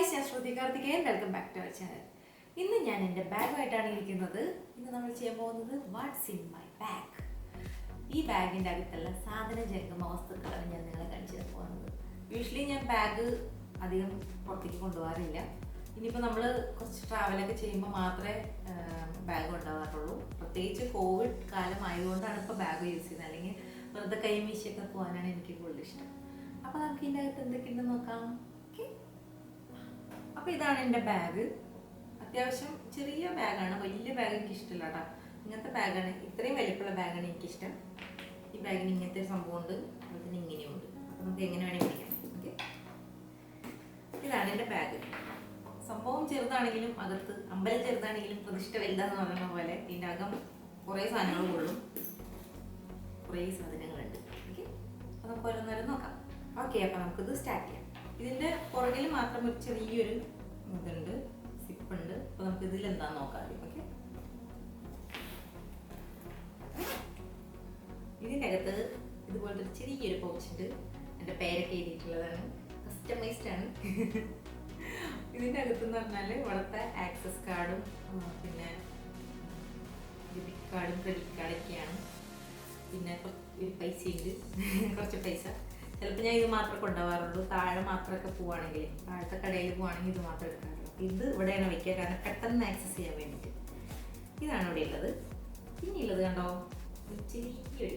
guys, I'm Sruthykarthikeyan. Welcome back to our channel. ഇന്ന് ഞാൻ എൻ്റെ ബാഗുമായിട്ടാണ് ഇരിക്കുന്നത്. ഇന്ന് നമ്മൾ ചെയ്യാൻ പോകുന്നത് വാട്ട്സ് ഇൻ മൈ ബാഗ്. ഈ ബാഗിൻ്റെ അകത്തുള്ള സാധന ജംഗമ വസ്തുക്കളാണ് ഞാൻ നിങ്ങളെ കാണിച്ചു തരാൻ പോകുന്നത്. യൂഷ്വലി ഞാൻ ബാഗ് അധികം പുറത്തേക്ക് കൊണ്ടുപോകാറില്ല. ഇനിയിപ്പോൾ നമ്മൾ കുറച്ച് ട്രാവലൊക്കെ ചെയ്യുമ്പോൾ മാത്രമേ ബാഗ് കൊണ്ടുപോകാറുള്ളൂ. പ്രത്യേകിച്ച് കോവിഡ് കാലം ആയതുകൊണ്ടാണ് ഇപ്പോൾ ബാഗ് യൂസ് ചെയ്യുന്നത്. അല്ലെങ്കിൽ വെറുതെ കൈ വീശിയൊക്കെ പോകാനാണ് എനിക്ക് കൂടുതൽ ഇഷ്ടം. അപ്പോൾ നമുക്ക് ഇതിൻ്റെ അകത്ത് എന്തൊക്കെയുണ്ടെന്ന് നോക്കാം. ഓക്കെ, അപ്പോൾ ഇതാണ് എൻ്റെ ബാഗ്. അത്യാവശ്യം ചെറിയ ബാഗാണ്, വലിയ ബാഗ് എനിക്ക് ഇഷ്ടമില്ല കേട്ടോ. ഇങ്ങനത്തെ ബാഗാണ്, ഇത്രയും വലിപ്പമുള്ള ബാഗാണ് എനിക്കിഷ്ടം. ഈ ബാഗിന് ഇങ്ങനത്തെ ഒരു സംഭവമുണ്ട്, അതിന് ഇങ്ങനെയുണ്ട്. അപ്പോൾ നമുക്ക് എങ്ങനെ വേണമെങ്കിൽ പിടിക്കാം. ഓക്കെ, ഇതാണ് എൻ്റെ ബാഗ്. സംഭവം ചെറുതാണെങ്കിലും അകത്ത് അമ്പലം ചെറുതാണെങ്കിലും പ്രതിഷ്ഠ വലുതാന്ന് പറയുന്ന പോലെ ഇതിൻ്റെ അകം കുറേ സാധനങ്ങൾ കൊള്ളും, കുറേ സാധനങ്ങളുണ്ട്. ഓക്കെ, അപ്പോൾ നമുക്ക് ഓരോന്നേരം നോക്കാം. ഓക്കെ, അപ്പോൾ നമുക്കിത് സ്റ്റാർട്ട് ചെയ്യാം. ഇതിൻ്റെ പുറകിൽ മാത്രം ഒരു ചെറിയൊരു ഇതുണ്ട്, സിപ്പുണ്ട്. അപ്പോൾ നമുക്ക് ഇതിൽ എന്താണെന്ന് നോക്കാം. ഓക്കെ, ഇതിൻ്റെ അകത്ത് ഇതുപോലത്തെ ഒരു ചെറിയൊരു പൗച്ചുണ്ട്. എൻ്റെ പേരൊക്കെ എഴുതിയിട്ടുള്ളതാണ്, കസ്റ്റമൈസ്ഡ് ആണ്. ഇതിൻ്റെ അകത്തെന്ന് പറഞ്ഞാൽ ഇവിടുത്തെ ആക്സസ് കാർഡും പിന്നെ ഡെബിറ്റ് കാർഡും ക്രെഡിറ്റ് കാർഡൊക്കെയാണ്. പിന്നെ ഒരു പൈസയുണ്ട്, കുറച്ച് പൈസ. ചിലപ്പോൾ ഞാൻ ഇത് മാത്രമേ കൊണ്ടുപോകാറുള്ളൂ. താഴെ മാത്രമൊക്കെ പോവുകയാണെങ്കിൽ, താഴത്തെ കടയിൽ പോവുകയാണെങ്കിൽ ഇത് മാത്രമേ എടുക്കാറുള്ളൂ. ഇത് ഇവിടെയാണ് വയ്ക്കുക, കാരണം പെട്ടെന്ന് ആക്സസ് ചെയ്യാൻ വേണ്ടിയിട്ട്. ഇതാണ് ഇവിടെ ഉള്ളത്. പിന്നെ ഉള്ളത് കണ്ടോ, ഒരു ചെറിയൊരു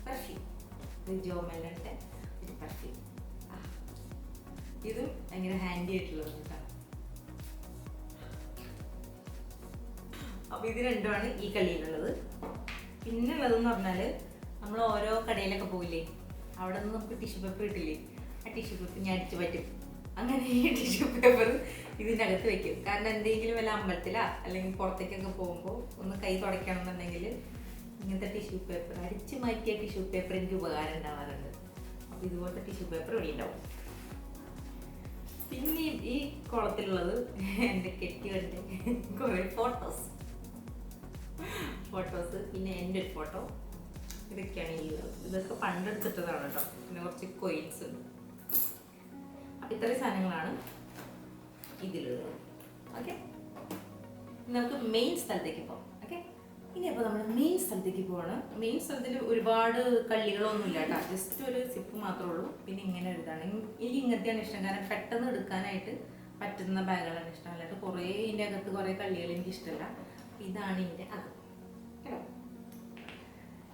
പെർഫ്യൂം, ഒരു ജോമെല്ലൻ്റെ ഒരു പെർഫ്യൂം. ഇതും ഭയങ്കര ഹാൻഡി ആയിട്ടുള്ളത് കേട്ടോ. അപ്പോൾ ഇത് രണ്ടുമാണ് ഈ കളിയിലുള്ളത്. പിന്നെ ഉള്ളതെന്ന് പറഞ്ഞാൽ നമ്മൾ ഓരോ കടയിലൊക്കെ പോയില്ലേ, അവിടെ നിന്ന് നമുക്ക് ടിഷ്യൂ പേപ്പർ കിട്ടില്ലേ, ആ ടിഷ്യൂ പേപ്പർ ഞാൻ അടിച്ചു പറ്റും. അങ്ങനെ ഈ ടിഷ്യൂ പേപ്പർ ഇതിൻ്റെ അകത്ത് വെക്കും. കാരണം എന്തെങ്കിലും വല്ല അമ്പലത്തിലാ അല്ലെങ്കിൽ പുറത്തേക്കൊക്കെ പോകുമ്പോൾ ഒന്ന് കൈ തുടയ്ക്കണം എന്നുണ്ടെങ്കിൽ ഇങ്ങനത്തെ ടിഷ്യൂ പേപ്പർ, അടിച്ചു മാറ്റിയ ടിഷ്യൂ പേപ്പർ എനിക്ക് ഉപകാരം ഉണ്ടാവാറുണ്ട്. അപ്പോൾ ഇതുപോലത്തെ ടിഷ്യൂ പേപ്പർ ഇവിടെ ഉണ്ടാവും. പിന്നെ ഈ കുളത്തിലുള്ളത് എൻ്റെ കെട്ടിയുണ്ട് കുറേ ഫോട്ടോസ്, പിന്നെ എൻ്റെ ഒരു ഫോട്ടോ. ഇതൊക്കെയാണ് ഈ ഉള്ളത്. ഇതൊക്കെ പണ്ടെടുത്തിട്ടതാണ് കേട്ടോ. പിന്നെ കുറച്ച് കോയിൻസ് ഉണ്ട്. അപ്പം ഇത്രയും സാധനങ്ങളാണ് ഇതിലുള്ളത്. ഓക്കെ, നമുക്ക് മെയിൻ സ്ഥലത്തേക്ക് പോകാം. ഓക്കെ, ഇനി അപ്പോൾ നമ്മൾ മെയിൻ സ്ഥലത്തേക്ക് പോവാണ്. മെയിൻ സ്ഥലത്തിൽ ഒരുപാട് കള്ളികളൊന്നും ഇല്ല കേട്ടോ, ജസ്റ്റ് ഒരു സിപ്പ് മാത്രമേ ഉള്ളൂ. പിന്നെ ഇങ്ങനെ ഒരു ഇതാണ്. എനിക്ക് ഇങ്ങനത്തെയാണ് ഇഷ്ടം, കാരണം പെട്ടെന്ന് എടുക്കാനായിട്ട് പറ്റുന്ന ബാഗുകളാണ് ഇഷ്ടം. അല്ലാണ്ട് കുറേ ഇതിൻ്റെ അകത്ത് കുറേ കള്ളികൾ എനിക്ക് ഇഷ്ടമല്ല. ഇതാണ് ഇതിൻ്റെ അകത്ത് കേട്ടോ.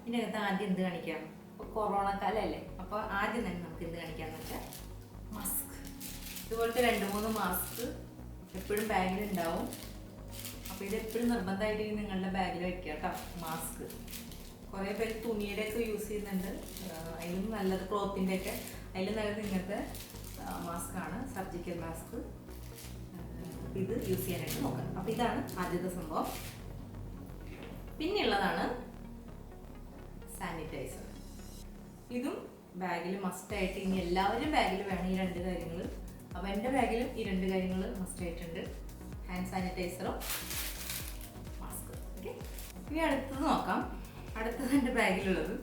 ഇതിൻ്റെ അകത്ത് ആദ്യം എന്ത് കാണിക്കാം, ഇപ്പോൾ കൊറോണ കാലമല്ലേ, അപ്പോൾ ആദ്യം തന്നെ നമുക്ക് എന്ത് കാണിക്കാമെന്ന് വെച്ചാൽ മാസ്ക്. ഇതുപോലത്തെ 2-3 മാസ്ക് എപ്പോഴും ബാഗിലുണ്ടാവും. അപ്പോൾ ഇതെപ്പോഴും നിർബന്ധമായിട്ട് നിങ്ങളുടെ ബാഗിൽ വയ്ക്കുക കേട്ടോ. മാസ്ക് കുറേ പേര് തുണിയുടെ ഒക്കെ യൂസ് ചെയ്യുന്നുണ്ട്, അതിലും നല്ലത് ക്ലോത്തിൻ്റെ ഒക്കെ. അതിലും നല്ലത് ഇങ്ങനത്തെ മാസ്കാണ്, സർജിക്കൽ മാസ്ക്. ഇത് യൂസ് ചെയ്യാനായിട്ട് നോക്കാം. അപ്പോൾ ഇതാണ് ആദ്യത്തെ സംഭവം. പിന്നെയുള്ളതാണ് സാനിറ്റൈസർ. ഇതും ബാഗിൽ മസ്റ്റായിട്ട്, ഇനി എല്ലാവരും ബാഗിൽ വേണം ഈ 2 കാര്യങ്ങൾ. അപ്പോൾ എൻ്റെ ബാഗിലും ഈ 2 കാര്യങ്ങൾ മസ്റ്റായിട്ടുണ്ട്, ഹാൻഡ് സാനിറ്റൈസറും മാസ്ക്. ഓക്കെ, ഇനി അടുത്തത് നോക്കാം. അടുത്തത് എൻ്റെ ബാഗിലുള്ളത്,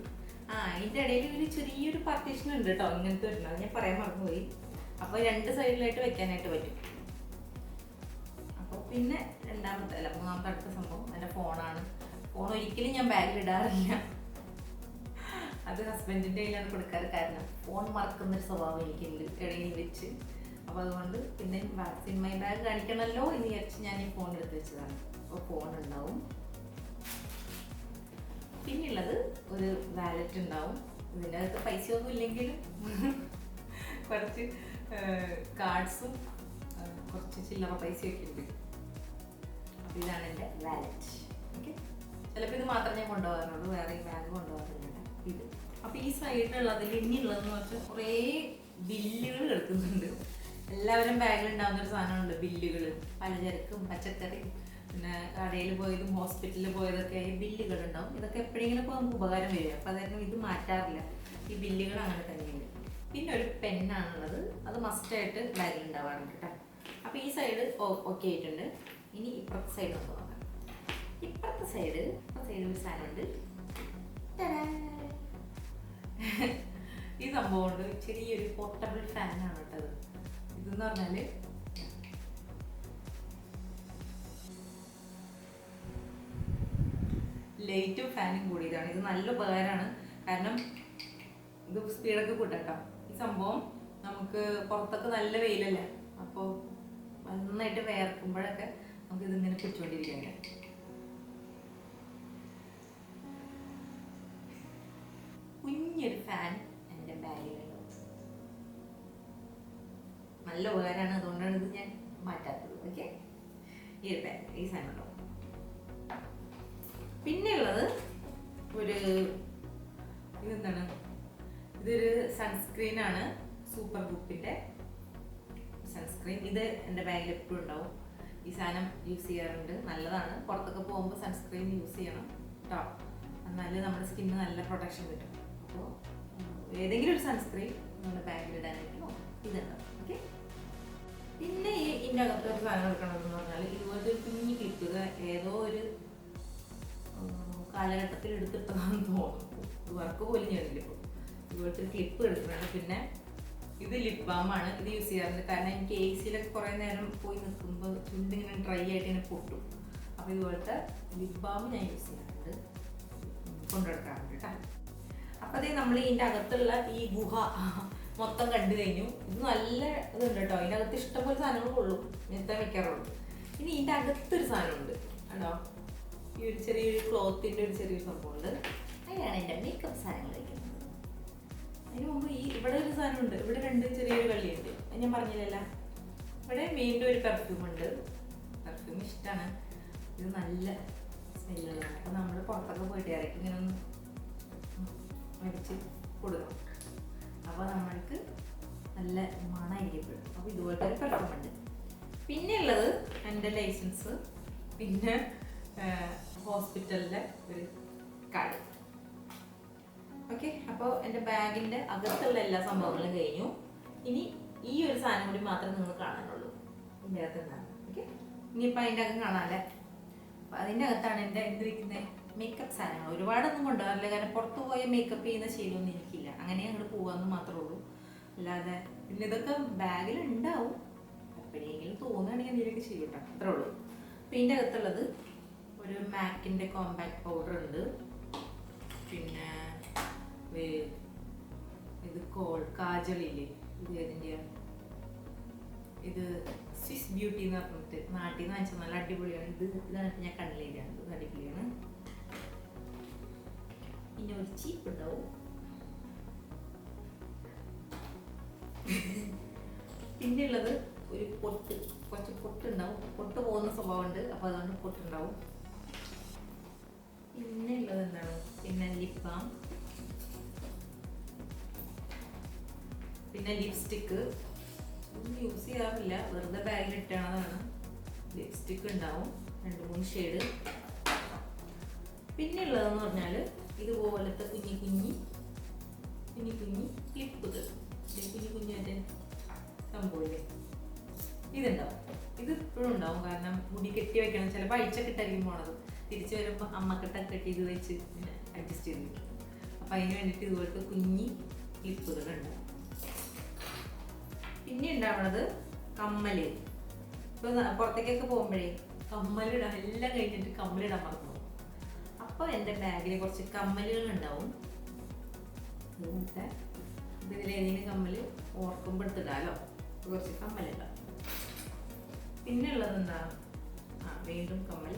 ഇതിൻ്റെ ഇടയിൽ ഒരു ചെറിയൊരു പാർട്ടീഷൻ ഉണ്ട് കേട്ടോ, ഇങ്ങനത്തെ വരുന്നത്. അത് ഞാൻ പറയാൻ മറന്നുപോയി. അപ്പോൾ 2 സൈഡിലായിട്ട് വെക്കാനായിട്ട് പറ്റും. അപ്പോൾ പിന്നെ മൂന്നാമത്തെ അടുത്ത സംഭവം എൻ്റെ ഫോണാണ്. ഫോൺ ഒരിക്കലും ഞാൻ ബാഗിൽ ഇടാറില്ല, അത് ഹസ്ബൻഡിൻ്റെ കയ്യിലാണ് കൊടുക്കാറ്. കാരണം ഫോൺ മറക്കുന്നൊരു സ്വഭാവം എനിക്കുണ്ട് ഇടയിൽ വെച്ച്. അപ്പോൾ അതുകൊണ്ട് പിന്നെ വാട്ട്സ് ഇൻ മൈ ബാഗ് കാണിക്കണമല്ലോ എന്ന് വിചാരിച്ച് ഞാൻ ഈ ഫോൺ എടുത്ത് വെച്ചതാണ്. അപ്പോൾ ഫോൺ ഉണ്ടാവും. പിന്നെയുള്ളത് ഒരു വാലറ്റ് ഉണ്ടാവും. ഇതിൻ്റെ അകത്ത് പൈസയൊന്നും ഇല്ലെങ്കിലും കുറച്ച് കാർഡ്സും കുറച്ച് ചില്ലറ പൈസയൊക്കെ ഉണ്ട്. അപ്പോൾ ഇതാണ് എൻ്റെ വാലറ്റ്. ഓക്കെ, ചിലപ്പോൾ ഇത് മാത്രമേ ഞാൻ കൊണ്ടുപോകാറുള്ളൂ, വേറെ ഈ ബാഗ് കൊണ്ടുപോകാറില്ല. ഇത് അപ്പോൾ ഈ സൈഡിലുള്ളതിൽ ഇനിയുള്ളതെന്ന് വെച്ചാൽ കുറേ ബില്ലുകൾ കിടക്കുന്നുണ്ട്. എല്ലാവരും ബാഗിലുണ്ടാകുന്നൊരു സാധനമുണ്ട്, ബില്ലുകൾ. പലചരക്കും പച്ചക്കറിയും പിന്നെ കടയിൽ പോയതും ഹോസ്പിറ്റലിൽ പോയതൊക്കെ ഈ ബില്ലുകളുണ്ടാവും. ഇതൊക്കെ എപ്പോഴെങ്കിലും ഇപ്പോൾ നമുക്ക് ഉപകാരം വരിക. അപ്പോൾ അതായത് ഇത് മാറ്റാറില്ല, ഈ ബില്ലുകൾ അങ്ങനെ തന്നെയുണ്ട്. പിന്നെ ഒരു പെന്നാണുള്ളത്, അത് മസ്റ്റായിട്ട് ബാഗിലുണ്ടാവാറുണ്ട് കേട്ടോ. അപ്പോൾ ഈ സൈഡ് ഓക്കെ ആയിട്ടുണ്ട്. ഇനി ഇപ്പുറത്തെ സൈഡ് നമുക്ക് നോക്കാം. ഇപ്പുറത്തെ സൈഡ് ഒരു സാധനമുണ്ട്. ഈ സംഭവമുണ്ട്, ചെറിയൊരു പോർട്ടബിൾ ഫാനാണ് കേട്ടത്. ഇതെന്ന് പറഞ്ഞാൽ ലൈറ്റും ഫാനും കൂടിയതാണ്. ഇത് നല്ല ഉപകാരമാണ്. കാരണം ഇത് സ്പീഡൊക്കെ കൂട്ടാട്ടോ. ഈ സംഭവം നമുക്ക് പുറത്തൊക്കെ നല്ല വെയിലല്ലേ, അപ്പോൾ നന്നായിട്ട് വേർക്കുമ്പോഴൊക്കെ നമുക്ക് ഇതിങ്ങനെ പിടിച്ചുകൊണ്ടിരിക്കാൻ. കുഞ്ഞൊരു ഫാൻ എൻ്റെ ബാഗിലുണ്ട്. നല്ല ഉപകാരമാണ്, അതുകൊണ്ടാണ് ഇത് ഞാൻ മാറ്റാത്തത്. ഓക്കെ, ഈ ഒരു ബാഗ്, ഈ സാധനം ഉണ്ടാവും. പിന്നെ ഉള്ളത് ഒരു ഇതെന്താണ്, ഇതൊരു സൺസ്ക്രീനാണ്, സൂപ്പർ ഗ്രൂപ്പിൻ്റെ സൺസ്ക്രീൻ. ഇത് എൻ്റെ ബാഗിൽ എപ്പോഴും ഉണ്ടാവും. ഈ സാധനം യൂസ് ചെയ്യാറുണ്ട്, നല്ലതാണ്. പുറത്തൊക്കെ പോകുമ്പോൾ സൺസ്ക്രീൻ യൂസ് ചെയ്യണം കേട്ടോ, എന്നാലും നമ്മുടെ സ്കിന്നിന് നല്ല പ്രൊട്ടക്ഷൻ കിട്ടും. അപ്പോൾ ഏതെങ്കിലും ഒരു സൺസ്ക്രീൻ നമ്മുടെ ബാഗിൽ ഇടാനായിട്ട് ഇതുണ്ടാവും. ഓക്കെ, പിന്നെ ഇതിൻ്റെ അകത്ത് ഒരു സാധനം എടുക്കണമെന്ന് പറഞ്ഞാൽ ഇതുപോലത്തെ ഒരു കുഞ്ഞി ക്ലിപ്പ്. ഏതോ ഒരു കാലഘട്ടത്തിൽ എടുത്തിട്ടതാണെന്ന് തോന്നുന്നു, വർക്ക് പോലും ചെയ്തില്ല. ഇപ്പോൾ ഇതുപോലത്തെ ഒരു ക്ലിപ്പ് എടുക്കുന്നുണ്ട്. പിന്നെ ഇത് ലിപ് ബാമാണ്. ഇത് യൂസ് ചെയ്യാറുണ്ട്, കാരണം എനിക്ക് എ സിയിലൊക്കെ കുറേ നേരം പോയി നിൽക്കുമ്പോൾ ചുണ്ടിങ്ങനെ ഡ്രൈ ആയിട്ട് ഇങ്ങനെ പൊട്ടും. അപ്പോൾ ഇതുപോലത്തെ ലിപ് ബാം ഞാൻ യൂസ് ചെയ്യാറുണ്ട്, കൊണ്ടുനടക്കാറുണ്ട് കേട്ടോ. അപ്പോൾ അതേ നമ്മൾ ഇതിൻ്റെ അകത്തുള്ള ഈ ഗുഹ മൊത്തം കണ്ടു കഴിഞ്ഞു. ഇത് നല്ല ഇതുണ്ട് കേട്ടോ, ഇതിൻ്റെ അകത്ത് ഇഷ്ടംപോലെ സാധനങ്ങൾ കൊള്ളും, ഞാൻ വെക്കാറുള്ളൂ. ഇനി ഇതിൻ്റെ അകത്തൊരു സാധനമുണ്ട് കേട്ടോ, ഈ ഒരു ചെറിയൊരു ക്ലോത്തിൻ്റെ ഒരു ചെറിയൊരു സംഭവമുണ്ട്. അതിനാണ് എൻ്റെ മേക്കപ്പ് സാധനങ്ങൾ വയ്ക്കുന്നത്. അതിന് മുമ്പ് ഇവിടെ ഒരു സാധനമുണ്ട്, ഇവിടെ രണ്ട് ചെറിയൊരു കള്ളിയുണ്ട്, അത് ഞാൻ പറഞ്ഞില്ലല്ലോ. ഇവിടെ വീണ്ടും ഒരു പെർഫ്യൂം ഉണ്ട്. പെർഫ്യൂം ഇഷ്ടമാണ്, ഇത് നല്ല സ്മെല്ലുള്ളതാണ്. അപ്പോൾ നമ്മൾ പുറത്തൊക്കെ പോയിട്ട് ഇറക്കി ഇങ്ങനെ ഒന്ന് മേടിച്ച് കൊടുക്കണം, അപ്പോൾ നമ്മൾക്ക് നല്ല മണമായിരിക്കും. അപ്പോൾ ഇതുപോലത്തെ ഒരു പെർഫ്യൂം ഉണ്ട്. പിന്നെ ഉള്ളത് എൻ്റെ ലൈസൻസ്, പിന്നെ ഹോസ്പിറ്റലിലെ ഒരു കാർഡ്. ഓക്കെ, അപ്പോൾ എൻ്റെ ബാഗിൻ്റെ അകത്തുള്ള എല്ലാ സംഭവങ്ങളും കഴിഞ്ഞു. ഇനി ഈ ഒരു സാധനം കൂടി മാത്രമേ നിങ്ങൾ കാണാനുള്ളൂ ഇതിൻ്റെ അകത്ത് എന്താണ്. ഓക്കെ, ഇനിയിപ്പോൾ അതിൻ്റെ അകം കാണാമല്ലേ. അപ്പോൾ അതിൻ്റെ അകത്താണ് എൻ്റെ എന്തിരിക്കുന്നത് മേക്കപ്പ് സാധനങ്ങൾ. ഒരുപാടൊന്നും കൊണ്ടുപോകാറില്ല, കാരണം പുറത്ത് പോയ മേക്കപ്പ് ചെയ്യുന്ന ശീലമൊന്നും എനിക്കില്ല. അങ്ങനെ അങ്ങോട്ട് പോകാമെന്ന് മാത്രമേ ഉള്ളൂ, അല്ലാതെ പിന്നെ ഇതൊക്കെ ബാഗിൽ ഉണ്ടാവും, എപ്പോഴെങ്കിലും തോന്നുകയാണെങ്കിൽ എന്തെങ്കിലുമൊക്കെ ചെയ്യും കേട്ടോ, അത്രേ ഉള്ളൂ. അപ്പോൾ ഇതിൻ്റെ അകത്തുള്ളത് ഒരു മാക്കിൻ്റെ കോമ്പാക്ട് പൗഡർ ഉണ്ട്. പിന്നെ ഇത് കാജളില്ലേ, ഇത് ഏതിൻ്റെയാ, ഇത് സ്വിസ് ബ്യൂട്ടി എന്ന് പറഞ്ഞിട്ട് നാട്ടിൽ നിന്ന് വാങ്ങിച്ചാൽ നല്ല അടിപൊളിയാണ്. ഇതാണ് ഞാൻ കണ്ണിലേക്കാണ്, ഇത് അടിപൊളിയാണ്. പിന്നെ ഒരു ചീപ്പ് ഉണ്ടാവും. പിന്നെ ഉള്ളത് ഒരു പൊട്ട്, കുറച്ച് പൊട്ടുണ്ടാവും. പൊട്ട് പോകുന്ന സ്വഭാവമുണ്ട്, അപ്പോൾ അതുകൊണ്ട് പൊട്ടുണ്ടാവും. പിന്നെ ഉള്ളത് എന്താണ്, പിന്നെ ലിപ് ബാം, പിന്നെ ലിപ്സ്റ്റിക്ക്. ഒന്നും യൂസ് ചെയ്യാറില്ല, വെറുതെ ബാഗിൽ ഇട്ടാണതാണ്. ലിപ്സ്റ്റിക്ക് ഉണ്ടാവും, 2-3 ഷെയ്ഡ്. പിന്നെ ഉള്ളതെന്ന് പറഞ്ഞാൽ ഇതുപോലത്തെ കുഞ്ഞി ക്ലിപ്പുകൾ, കുഞ്ഞിൻ്റെ സംഭവമില്ലേ, ഇതുണ്ടാവും. ഇത് ഇപ്പോഴും ഉണ്ടാവും, കാരണം മുടി കെട്ടി വെക്കണം. ചിലപ്പോൾ അഴിച്ചൊക്കെ ഇട്ടായിരിക്കും പോണത്, തിരിച്ചു വരുമ്പോൾ അമ്മക്കെട്ടൊക്കെ കെട്ടി ഇത് വെച്ച് ഇങ്ങനെ അഡ്ജസ്റ്റ് ചെയ്ത് വെക്കും. അപ്പം അതിന് വേണ്ടിയിട്ട് ഇതുപോലത്തെ കുഞ്ഞി ക്ലിപ്പുകളുണ്ടാവും. പിന്നെ ഉണ്ടാവുന്നത് കമ്മല്. ഇപ്പോൾ പുറത്തേക്കൊക്കെ പോകുമ്പോഴേ കമ്മലിടാൻ എല്ലാം കഴിഞ്ഞിട്ട് കമ്മലിടാൻ മറന്നു. അപ്പോൾ എൻ്റെ ബാഗിൽ കുറച്ച് കമ്മലുകൾ ഉണ്ടാവും. ഇതിലേതെങ്കിലും കമ്മൽ ഓർക്കുമ്പോൾ എടുത്തിടാലോ, കുറച്ച് കമ്മലുണ്ടാവും. പിന്നെ ഉള്ളത് എന്താ, വീണ്ടും കമ്മൽ.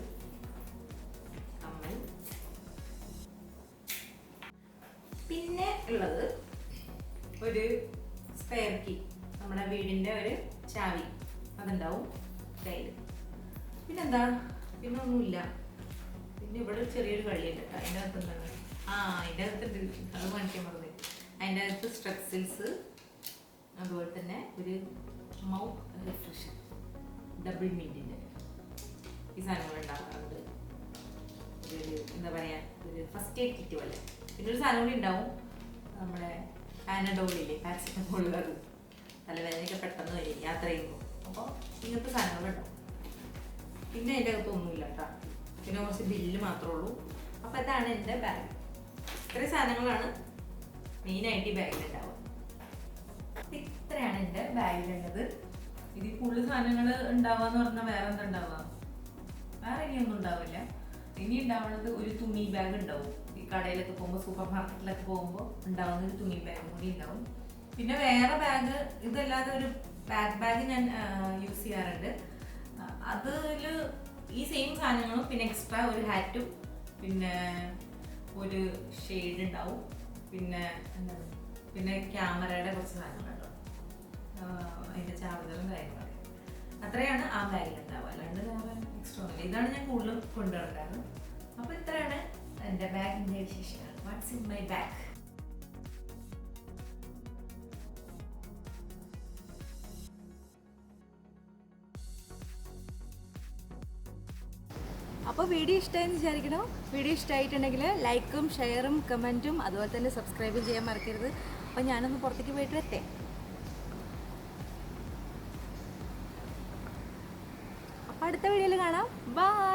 പിന്നെ ഉള്ളത് ഒരു സ്പെയർ കീ, നമ്മുടെ വീടിൻ്റെ ഒരു ചാവി, അതുണ്ടാവും കയ്യിൽ. പിന്നെന്താ, പിന്നെ ഒന്നുമില്ല. പിന്നെ ഇവിടെ ചെറിയൊരു കളിയുണ്ട് കേട്ടോ, അതിൻ്റെ അകത്ത് എന്താണ്, അതിൻ്റെ അകത്തുണ്ട്, അത് കാണിക്കാൻ പറഞ്ഞത്. അതിൻ്റെ അകത്ത് സ്ട്രെക്സിൽസ്, അതുപോലെ തന്നെ ഒരു മൗത്ത് റിഫ്രഷർ ഡബിൾ മിൻറ്റിൻ്റെ ഈ സാധനങ്ങൾ ഉണ്ടാക്കാറുണ്ട്. ഒരു എന്താ പറയുക, ഒരു ഫസ്റ്റ് എയ്ഡ് കിറ്റ് പോലെ. പിന്നെ ഒരു സാധനം കൂടി ഉണ്ടാവും, നമ്മുടെ പാനഡോളില്ലേ, പാരസെറ്റമോൾ, അത് തലവേദനയൊക്കെ പെട്ടെന്ന് വരും യാത്ര ചെയ്യുമ്പോൾ. അപ്പോൾ ഇങ്ങനത്തെ സാധനങ്ങളുണ്ടാവും. പിന്നെ അതിൻ്റെ അകത്ത് ഒന്നുമില്ല കേട്ടോ, പിന്നെ കുറച്ച് ബില്ല് മാത്രമേ ഉള്ളൂ. അപ്പോൾ അതാണ് എൻ്റെ ബാഗ്. ഇത്രയും സാധനങ്ങളാണ് മെയിനായിട്ട് ഈ ബാഗിലുണ്ടാവുക. ഇത്രയാണ് എൻ്റെ ബാഗിലുള്ളത്. ഇതിൽ കൂടുതൽ സാധനങ്ങൾ ഉണ്ടാവുക എന്ന് പറഞ്ഞാൽ വേറെ എന്താ ഉണ്ടാവുക, വേറെ ഇനിയൊന്നും ഉണ്ടാവില്ല. ഇനി ഉണ്ടാവുന്നത് ഒരു തുണി ബാഗ് ഉണ്ടാവും. ഈ കടയിലൊക്കെ പോകുമ്പോൾ, സൂപ്പർ മാർക്കറ്റിലൊക്കെ പോകുമ്പോൾ ഉണ്ടാവുന്ന ഒരു തുണി ബാഗ് കൂടി ഉണ്ടാവും. പിന്നെ വേറെ ബാഗ്, ഇതല്ലാതെ ഒരു ബാഗ് ഞാൻ യൂസ് ചെയ്യാറുണ്ട്. അതിൽ ഈ സെയിം സാധനങ്ങളും പിന്നെ എക്സ്ട്രാ ഒരു ഹാറ്റും പിന്നെ ഒരു ഷെയ്ഡ് ഉണ്ടാവും. പിന്നെ എന്താണ്, പിന്നെ ക്യാമറയുടെ കുറച്ച് സാധനങ്ങളുണ്ടാവും, അതിൻ്റെ ചാർജറും കാര്യങ്ങളൊക്കെ. അത്രയാണ് ആ ബാഗിൽ ഉണ്ടാവുക, അല്ലാണ്ട് വേറെ എക്സ്ട്രാ ഒന്നുമില്ല. ഇതാണ് ഞാൻ കൂടുതലും കൊണ്ടുവരുന്നത്. അപ്പോൾ ഇത്രയാണ് എൻ്റെ ബാഗിൻ്റെ വിശേഷങ്ങൾ. What's in my bag. അപ്പോൾ വീഡിയോ ഇഷ്ടമായെന്ന് വിചാരിക്കണം. വീഡിയോ ഇഷ്ടമായിട്ടുണ്ടെങ്കിൽ ലൈക്കും ഷെയറും കമൻറ്റും അതുപോലെ തന്നെ സബ്സ്ക്രൈബും ചെയ്യാൻ മറക്കരുത്. അപ്പോൾ ഞാനൊന്ന് പുറത്തേക്ക് പോയിട്ട് വരട്ടെ. അപ്പോൾ അടുത്ത വീഡിയോയിൽ കാണാം. ബൈ.